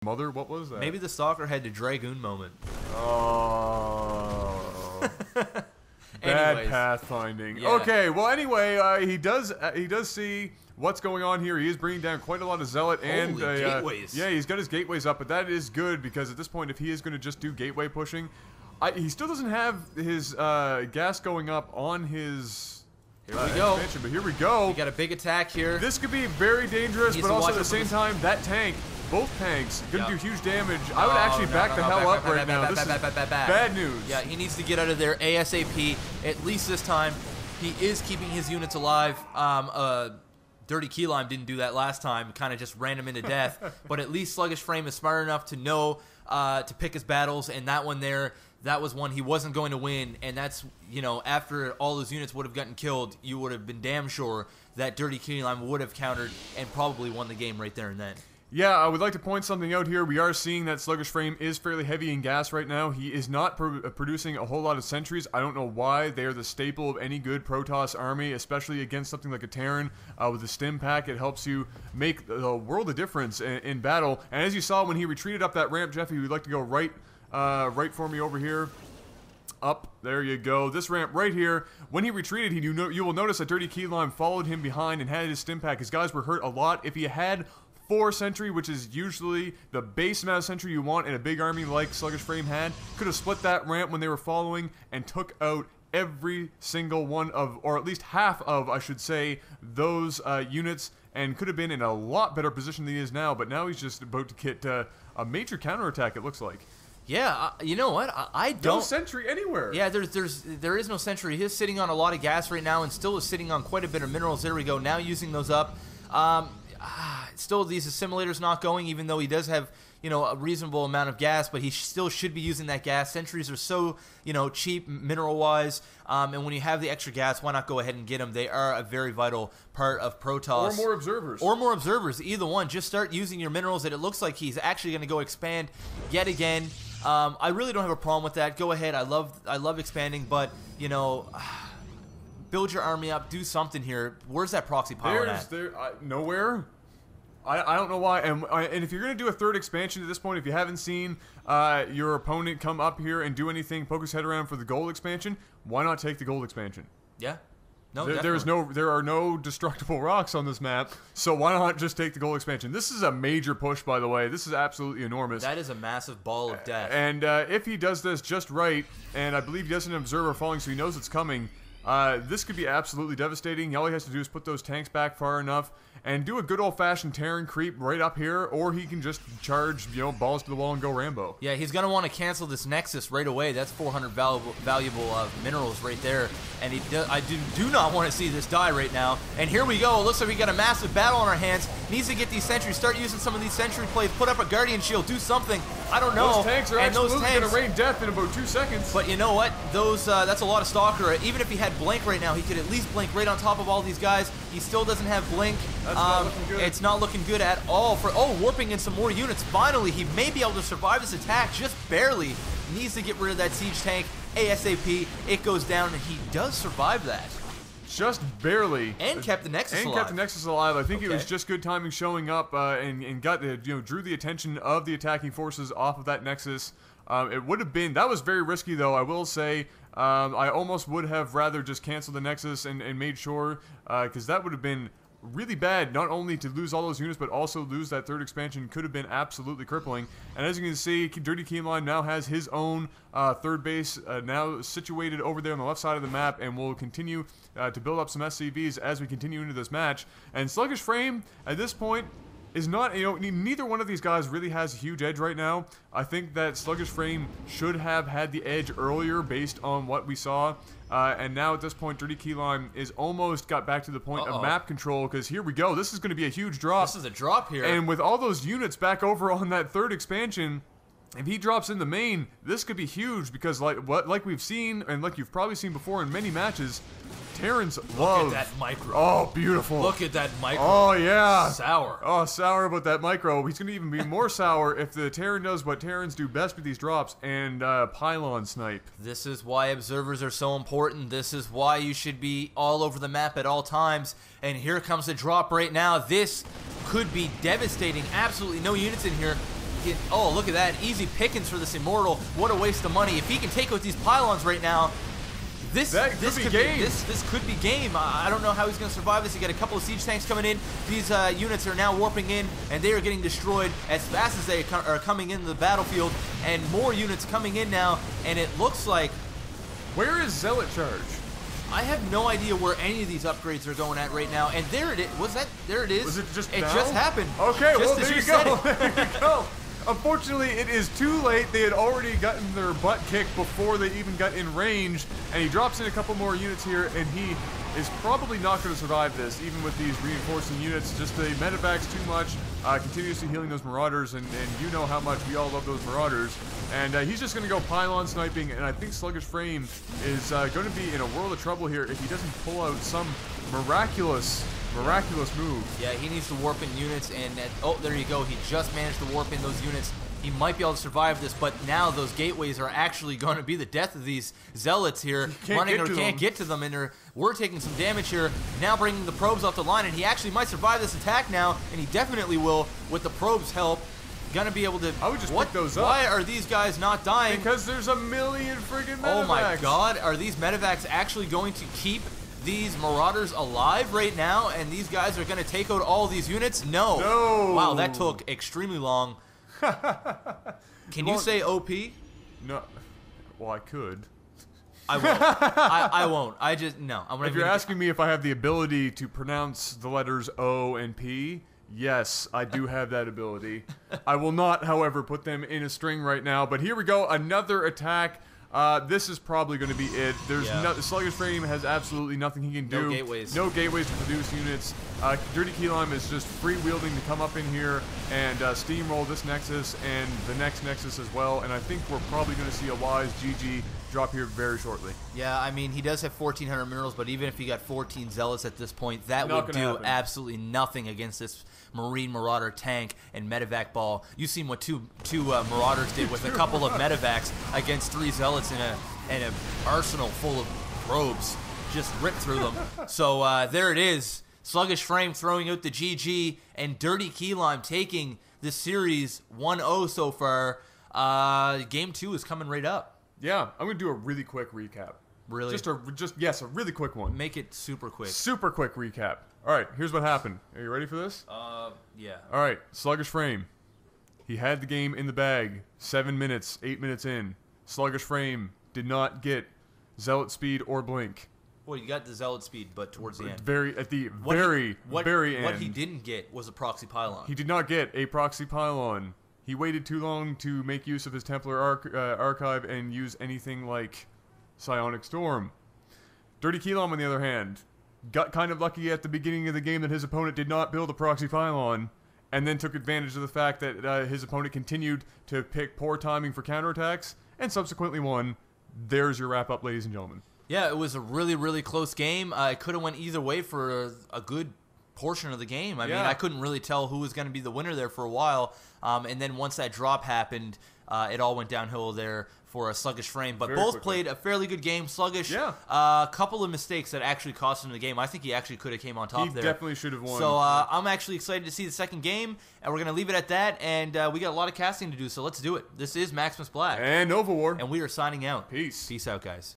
Mother, what was that? Maybe the Stalker had the Dragoon moment. Oh. Bad pathfinding. Yeah. Okay, well, anyway, he does see what's going on here. He is bringing down quite a lot of Zealot and gateways. Yeah, he's got his gateways up, but that is good because at this point, if he is going to just do gateway pushing, he still doesn't have his gas going up on his. Here we go. But here we go. We got a big attack here. This could be very dangerous, but also at the same time, that tank, both tanks, gonna do huge damage. I would actually back the hell up right now. This is bad news. Yeah, he needs to get out of there ASAP. At least this time, he is keeping his units alive. DurtyKeyLime didn't do that last time. Kind of just ran him into death. But at least SlugishFrame is smart enough to know to pick his battles, and that one there. That was one he wasn't going to win, and that's, you know, after all those units would have gotten killed, you would have been damn sure that DurtyKeyLime would have countered and probably won the game right there and then. Yeah, I would like to point something out here. We are seeing that SlugishFrame is fairly heavy in gas right now. He is not producing a whole lot of sentries. I don't know why. They are the staple of any good Protoss army, especially against something like a Terran. With the stim pack, it helps you make a world of difference in battle. And as you saw when he retreated up that ramp, Jeffy, we'd like to go right for me over here. Up, there you go. This ramp right here. When he retreated, you will notice that DurtyKeyLime followed him behind and had his stim pack. His guys were hurt a lot. If he had 4 sentry, which is usually the base amount of sentry you want in a big army like SlugishFrame had, could have split that ramp when they were following and took out every single one of, or at least half of, I should say, those units, and could have been in a lot better position than he is now. But now he's just about to get a major counterattack, it looks like. Yeah, you know what? I don't. No sentry anywhere. Yeah, there is no sentry. He's sitting on a lot of gas right now, and still is sitting on quite a bit of minerals. There we go. Now using those up. Still, these assimilators not going, even though he does have, you know, a reasonable amount of gas, but he still should be using that gas. Sentries are so, you know, cheap mineral-wise, and when you have the extra gas, why not go ahead and get them? They are a very vital part of Protoss. Or more observers. Or more observers. Either one. Just start using your minerals, and it looks like he's actually going to go expand yet again. I really don't have a problem with that. Go ahead. I love expanding, but, you know, build your army up. Do something here. Where's that proxy pylon at? Nowhere. I don't know why. And if you're going to do a third expansion at this point, if you haven't seen your opponent come up here and do anything, poke his head around for the gold expansion, why not take the gold expansion? Yeah. No, there are no destructible rocks on this map, so why not just take the gold expansion? This is a major push, by the way. This is absolutely enormous. That is a massive ball of death. And if he does this just right, and I believe he doesn't have an observer falling, so he knows it's coming, this could be absolutely devastating. All he has to do is put those tanks back far enough and do a good old-fashioned Terran creep right up here, or he can just charge, you know, balls to the wall and go Rambo. Yeah, he's going to want to cancel this Nexus right away. That's 400 valuable minerals right there, and I do not want to see this die right now. And here we go. It looks like we got a massive battle on our hands. Needs to get these sentries. Start using some of these sentry plates. Put up a Guardian Shield. Do something. I don't know. Those tanks are absolutely going to rain death in about 2 seconds. But you know what? That's a lot of Stalker. Even if he had Blink right now, he could at least Blink right on top of all these guys. He still doesn't have Blink. That's not looking good. It's not looking good at all. Warping in some more units. Finally, he may be able to survive this attack. Just barely. Needs to get rid of that siege tank ASAP. It goes down, and he does survive that. Just barely. And kept the Nexus alive. And kept the Nexus alive. I think it was just good timing showing up and got drew the attention of the attacking forces off of that Nexus. It would have been, that was very risky though, I will say. I almost would have rather just canceled the Nexus and made sure, because that would have been really bad, not only to lose all those units, but also lose that third expansion. Could have been absolutely crippling. And as you can see, DurtyKeyLime now has his own third base now situated over there on the left side of the map, and will continue to build up some SCVs as we continue into this match. And SlugishFrame, at this point, is not, neither one of these guys really has a huge edge right now. I think that SlugishFrame should have had the edge earlier based on what we saw. And now at this point, DurtyKeyLime is almost got back to the point of map control, because here we go. This is going to be a huge drop. This is a drop here. And with all those units back over on that third expansion, if he drops in the main, this could be huge, because like we've seen, and like you've probably seen before in many matches, Terrans love... Look at that micro. Oh, beautiful. Look at that micro. Oh, yeah. Sour. Oh, sour about that micro. He's going to even be more sour if the Terran does what Terrans do best with these drops, and pylon snipe. This is why observers are so important. This is why you should be all over the map at all times. And here comes the drop right now. This could be devastating. Absolutely no units in here. get... Oh, look at that. Easy pickings for this Immortal. What a waste of money. If he can take out these pylons right now, this could be game. I don't know how he's going to survive this. You got a couple of siege tanks coming in. These units are now warping in, and they are getting destroyed as fast as they are coming into the battlefield. And more units coming in now, and it looks like... Where is Zealot Charge? I have no idea where any of these upgrades are going at right now. And there it is. There it is. Was it just It now? just happened. Okay, just well, as there you said go. it. There you go. Unfortunately, it is too late. They had already gotten their butt kicked before they even got in range, and he drops in a couple more units here, and he is probably not going to survive this, even with these reinforcing units. Just the medevac's too much, continuously healing those Marauders, and you know how much we all love those Marauders. And he's just going to go pylon sniping, and I think SlugishFrame is going to be in a world of trouble here if he doesn't pull out some miraculous move. Yeah, he needs to warp in units, and oh, there you go. He just managed to warp in those units. He might be able to survive this, but now those gateways are actually going to be the death of these zealots here. Can't get to them, and we're taking some damage here. Now bringing the probes off the line, and he actually might survive this attack now, and he definitely will with the probes' help. Gonna be able to... I would just pick those up. Why are these guys not dying? Because there's a million friggin' medevacs. Oh my god, are these medevacs actually going to keep these Marauders alive right now, and these guys are going to take out all these units? No. Wow, that took extremely long. Can you say OP? No. Well, I could. I won't. I won't. I just, no. If you're asking me if I have the ability to pronounce the letters O and P, yes, I do have that ability. I will not, however, put them in a string right now, but here we go. Another attack. This is probably going to be it. There's SlugishFrame has absolutely nothing he can do. No gateways. No gateways to produce units. DurtyKeyLime is just free-wielding to come up in here and steamroll this Nexus and the next Nexus as well. And I think we're probably going to see a wise GG drop here very shortly. Yeah, I mean, he does have 1,400 minerals, but even if he got 14 Zealots at this point, that would do absolutely nothing against this Marine Marauder tank and medevac ball. You've seen what two Marauders did with a couple of medevacs against 3 Zealots in an arsenal full of probes. Just ripped through them. So there it is. SlugishFrame throwing out the GG, and DurtyKeyLime taking this series 1-0 so far. Game 2 is coming right up. Yeah, I'm going to do a really quick recap. Really? Yes, a really quick one. Make it super quick. Super quick recap. All right, here's what happened. Are you ready for this? Yeah. All right, SlugishFrame. He had the game in the bag. 7 minutes, 8 minutes in. SlugishFrame did not get Zealot speed or blink. Well, you got the Zealot speed, but towards the end. Very end. What he didn't get was a proxy pylon. He did not get a proxy pylon. He waited too long to make use of his Templar archive and use anything like Psionic Storm. DurtyKeyLime, on the other hand, got kind of lucky at the beginning of the game that his opponent did not build a proxy pylon, and then took advantage of the fact that his opponent continued to pick poor timing for counterattacks, and subsequently won. There's your wrap-up, ladies and gentlemen. Yeah, it was a really, really close game. It could have went either way for a good portion of the game. I mean, I couldn't really tell who was going to be the winner there for a while. And then once that drop happened, it all went downhill there for a SlugishFrame. But both played a fairly good game. Sluggish, a couple of mistakes that actually cost him the game. I think he actually could have came on top there. He definitely should have won. So I'm actually excited to see the second game, and we're going to leave it at that. And we got a lot of casting to do, so let's do it. This is Maximus Black. And Nova War. And we are signing out. Peace. Peace out, guys.